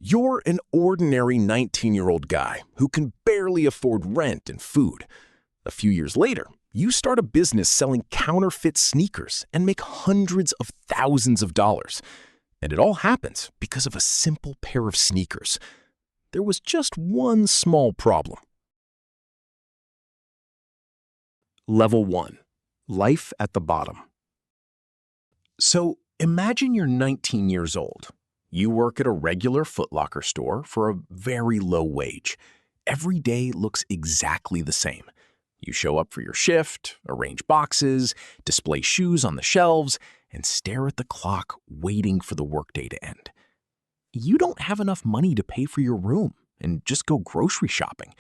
You're an ordinary 19-year-old guy who can barely afford rent and food. A few years later, you start a business selling counterfeit sneakers and make hundreds of thousands of dollars. And it all happens because of a simple pair of sneakers. There was just one small problem. Level 1. Life at the bottom. So imagine you're 19 years old. You work at a regular Foot Locker store for a very low wage. Every day looks exactly the same. You show up for your shift, arrange boxes, display shoes on the shelves, and stare at the clock waiting for the workday to end. You don't have enough money to pay for your room and just go grocery shopping.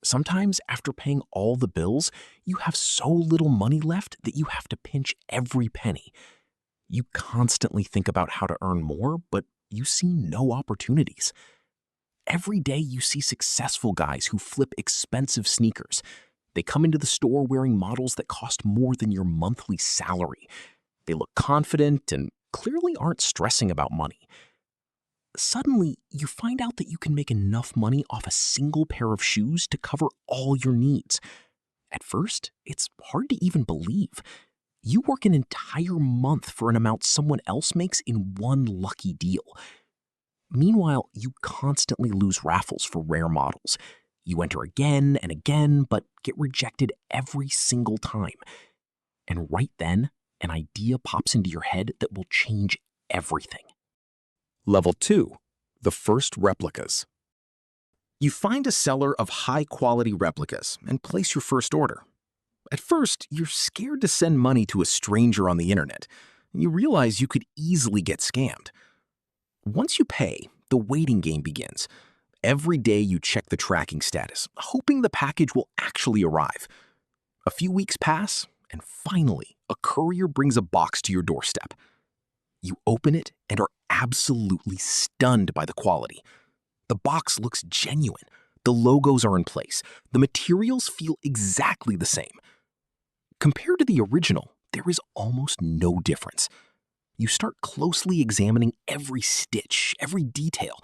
Sometimes, after paying all the bills, you have so little money left that you have to pinch every penny. You constantly think about how to earn more, but you see no opportunities. Every day you see successful guys who flip expensive sneakers. They come into the store wearing models that cost more than your monthly salary. They look confident and clearly aren't stressing about money. Suddenly, you find out that you can make enough money off a single pair of shoes to cover all your needs. At first, it's hard to even believe. You work an entire month for an amount someone else makes in one lucky deal. Meanwhile, you constantly lose raffles for rare models. You enter again and again, but get rejected every single time. And right then, an idea pops into your head that will change everything. Level 2. The first replicas. You find a seller of high-quality replicas and place your first order. At first, you're scared to send money to a stranger on the internet. You realize you could easily get scammed. Once you pay, the waiting game begins. Every day you check the tracking status, hoping the package will actually arrive. A few weeks pass, and finally, a courier brings a box to your doorstep. You open it and are absolutely stunned by the quality. The box looks genuine. The logos are in place. The materials feel exactly the same. Compared to the original, there is almost no difference. You start closely examining every stitch, every detail,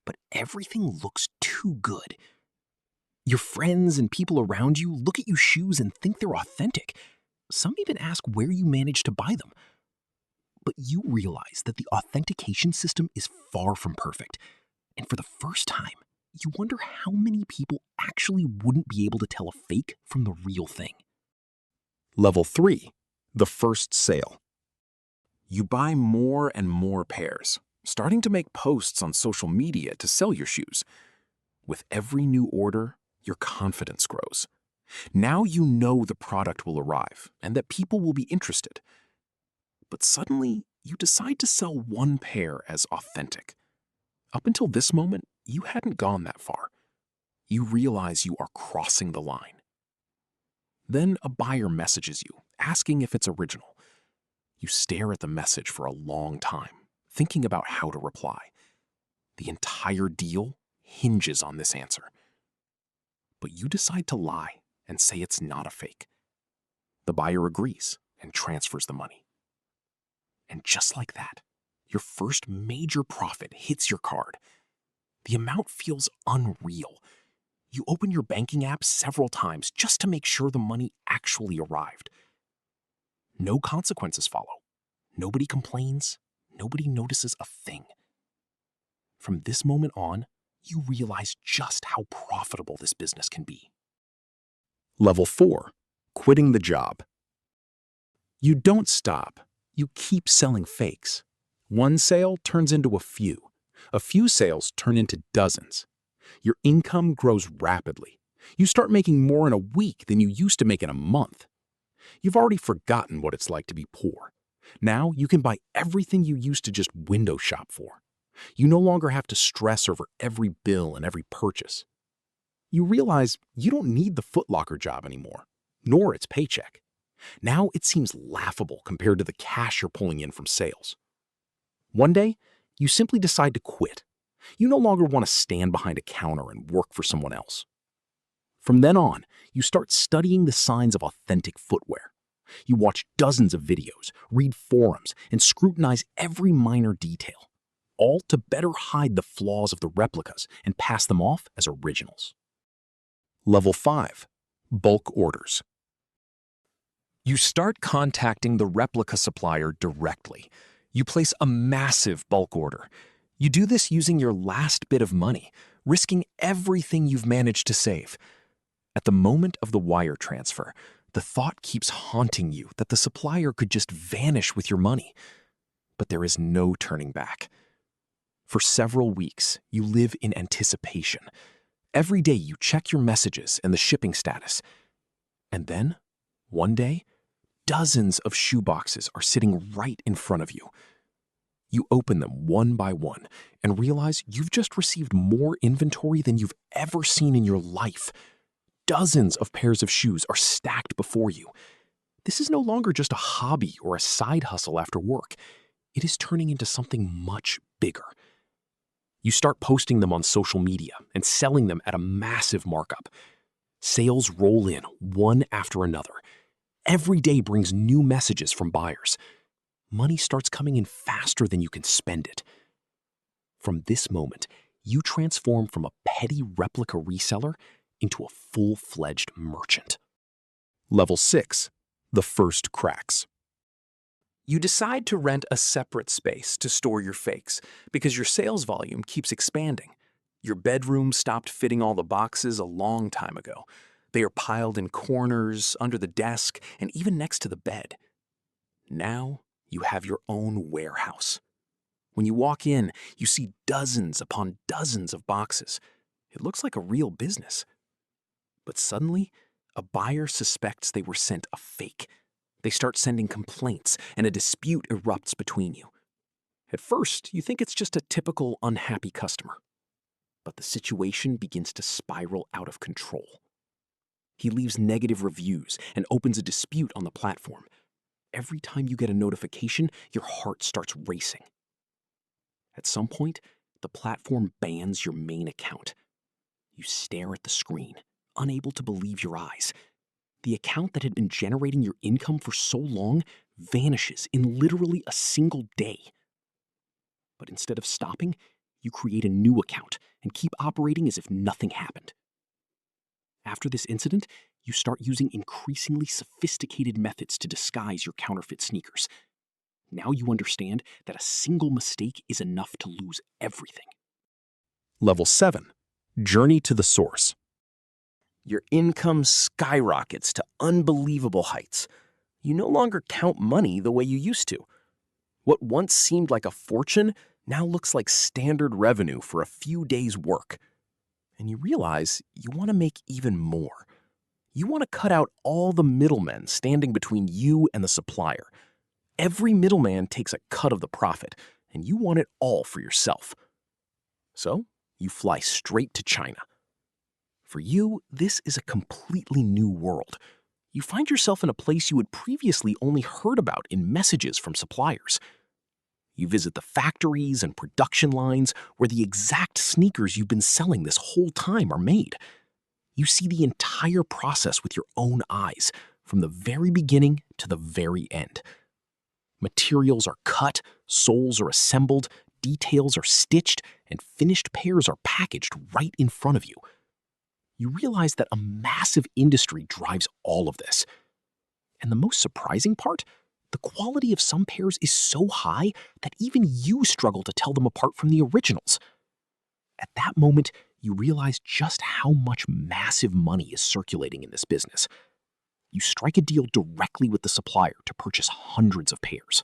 but everything looks too good. Your friends and people around you look at your shoes and think they're authentic. Some even ask where you managed to buy them. But you realize that the authentication system is far from perfect. And for the first time, you wonder how many people actually wouldn't be able to tell a fake from the real thing. Level 3. The first sale. You buy more and more pairs, starting to make posts on social media to sell your shoes. With every new order, your confidence grows. Now you know the product will arrive and that people will be interested. But suddenly, you decide to sell one pair as authentic. Up until this moment, you hadn't gone that far. You realize you are crossing the line. Then a buyer messages you, asking if it's original. You stare at the message for a long time, thinking about how to reply. The entire deal hinges on this answer. But you decide to lie and say it's not a fake. The buyer agrees and transfers the money. And just like that, your first major profit hits your card. The amount feels unreal. You open your banking app several times just to make sure the money actually arrived. No consequences follow. Nobody complains. Nobody notices a thing. From this moment on, you realize just how profitable this business can be. Level 4. Quitting the job. You don't stop. You keep selling fakes. One sale turns into a few. A few sales turn into dozens. Your income grows rapidly. You start making more in a week than you used to make in a month. You've already forgotten what it's like to be poor. Now you can buy everything you used to just window shop for. You no longer have to stress over every bill and every purchase. You realize you don't need the Foot Locker job anymore, nor its paycheck. Now it seems laughable compared to the cash you're pulling in from sales. One day, you simply decide to quit. You no longer want to stand behind a counter and work for someone else. From then on, you start studying the signs of authentic footwear. You watch dozens of videos, read forums, and scrutinize every minor detail. all to better hide the flaws of the replicas and pass them off as originals. Level 5. Bulk orders. You start contacting the replica supplier directly. You place a massive bulk order. You do this using your last bit of money, risking everything you've managed to save. At the moment of the wire transfer, the thought keeps haunting you that the supplier could just vanish with your money. But there is no turning back. For several weeks, you live in anticipation. Every day you check your messages and the shipping status. And then, one day, dozens of shoeboxes are sitting right in front of you. You open them one by one and realize you've just received more inventory than you've ever seen in your life. Dozens of pairs of shoes are stacked before you. This is no longer just a hobby or a side hustle after work. It is turning into something much bigger. You start posting them on social media and selling them at a massive markup. Sales roll in one after another. Every day brings new messages from buyers. Money starts coming in faster than you can spend it. From this moment, you transform from a petty replica reseller into a full-fledged merchant. Level 6. The first cracks. You decide to rent a separate space to store your fakes because your sales volume keeps expanding. Your bedroom stopped fitting all the boxes a long time ago. They are piled in corners, under the desk, and even next to the bed. Now you have your own warehouse. When you walk in, you see dozens upon dozens of boxes. It looks like a real business. But suddenly, a buyer suspects they were sent a fake. They start sending complaints, and a dispute erupts between you. At first, you think it's just a typical unhappy customer. But the situation begins to spiral out of control. He leaves negative reviews and opens a dispute on the platform. Every time you get a notification, your heart starts racing. At some point, the platform bans your main account. You stare at the screen, unable to believe your eyes. The account that had been generating your income for so long vanishes in literally a single day. But instead of stopping, you create a new account and keep operating as if nothing happened. After this incident, you start using increasingly sophisticated methods to disguise your counterfeit sneakers. Now you understand that a single mistake is enough to lose everything. Level 7. Journey to the source. Your income skyrockets to unbelievable heights. You no longer count money the way you used to. What once seemed like a fortune now looks like standard revenue for a few days' work. And you realize you want to make even more. You want to cut out all the middlemen standing between you and the supplier. Every middleman takes a cut of the profit, and you want it all for yourself. So you fly straight to China. For you, this is a completely new world. You find yourself in a place you had previously only heard about in messages from suppliers. You visit the factories and production lines where the exact sneakers you've been selling this whole time are made. You see the entire process with your own eyes, from the very beginning to the very end. Materials are cut, soles are assembled, details are stitched, and finished pairs are packaged right in front of you. You realize that a massive industry drives all of this. And the most surprising part? The quality of some pairs is so high that even you struggle to tell them apart from the originals. At that moment, you realize just how much massive money is circulating in this business. You strike a deal directly with the supplier to purchase hundreds of pairs.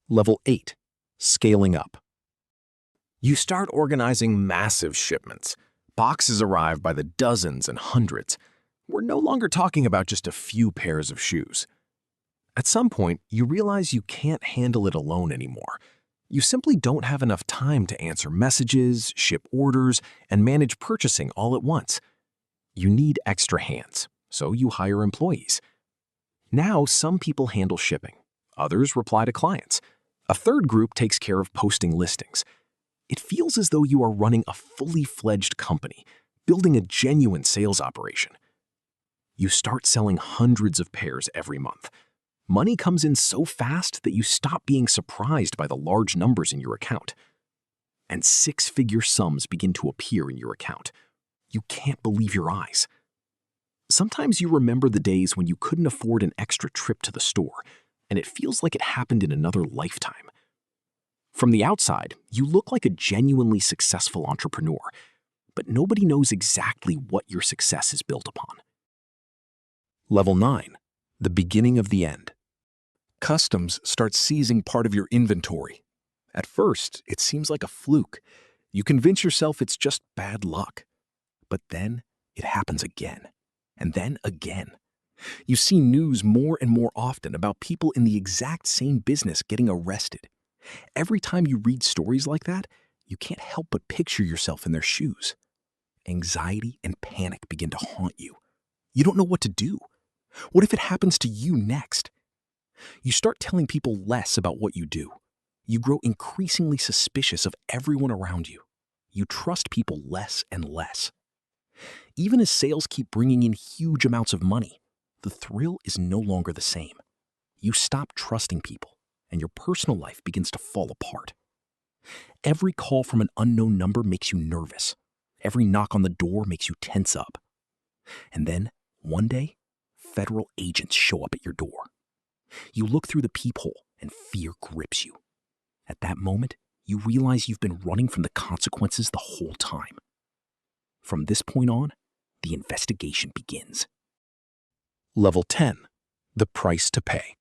Level 8. Scaling up. You start organizing massive shipments. Boxes arrive by the dozens and hundreds. We're no longer talking about just a few pairs of shoes. At some point, you realize you can't handle it alone anymore. You simply don't have enough time to answer messages, ship orders, and manage purchasing all at once. You need extra hands, so you hire employees. Now, some people handle shipping. Others reply to clients. A third group takes care of posting listings. It feels as though you are running a fully fledged company, building a genuine sales operation. You start selling hundreds of pairs every month. Money comes in so fast that you stop being surprised by the large numbers in your account. And six-figure sums begin to appear in your account. You can't believe your eyes. Sometimes you remember the days when you couldn't afford an extra trip to the store, and it feels like it happened in another lifetime. From the outside, you look like a genuinely successful entrepreneur, but nobody knows exactly what your success is built upon. Level 9. The beginning of the end. Customs starts seizing part of your inventory. At first, it seems like a fluke. You convince yourself it's just bad luck. But then it happens again, and then again. You see news more and more often about people in the exact same business getting arrested. Every time you read stories like that, you can't help but picture yourself in their shoes. Anxiety and panic begin to haunt you. You don't know what to do. What if it happens to you next? You start telling people less about what you do. You grow increasingly suspicious of everyone around you. You trust people less and less. Even as sales keep bringing in huge amounts of money, the thrill is no longer the same. You stop trusting people, and your personal life begins to fall apart. Every call from an unknown number makes you nervous. Every knock on the door makes you tense up. And then, one day, federal agents show up at your door. You look through the peephole, and fear grips you. At that moment, you realize you've been running from the consequences the whole time. From this point on, the investigation begins. Level 10. The price to pay.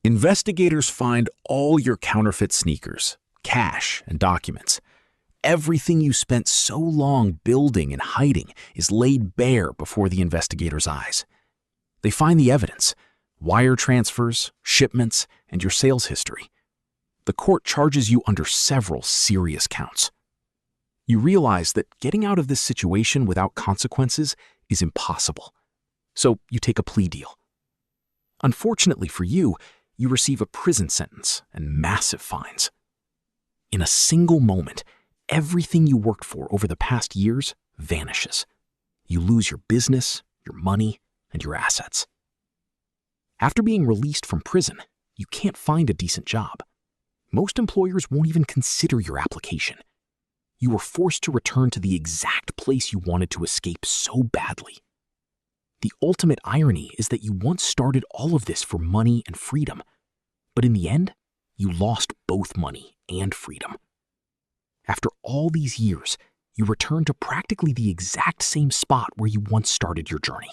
Investigators find all your counterfeit sneakers, cash, and documents. Everything you spent so long building and hiding is laid bare before the investigators' eyes. They find the evidence: wire transfers, shipments, and your sales history. The court charges you under several serious counts. You realize that getting out of this situation without consequences is impossible. So you take a plea deal. Unfortunately for you, you receive a prison sentence and massive fines. In a single moment, everything you worked for over the past years vanishes. You lose your business, your money, and your assets. After being released from prison, you can't find a decent job. Most employers won't even consider your application. You were forced to return to the exact place you wanted to escape so badly. The ultimate irony is that you once started all of this for money and freedom, but in the end, you lost both money and freedom. After all these years, you return to practically the exact same spot where you once started your journey.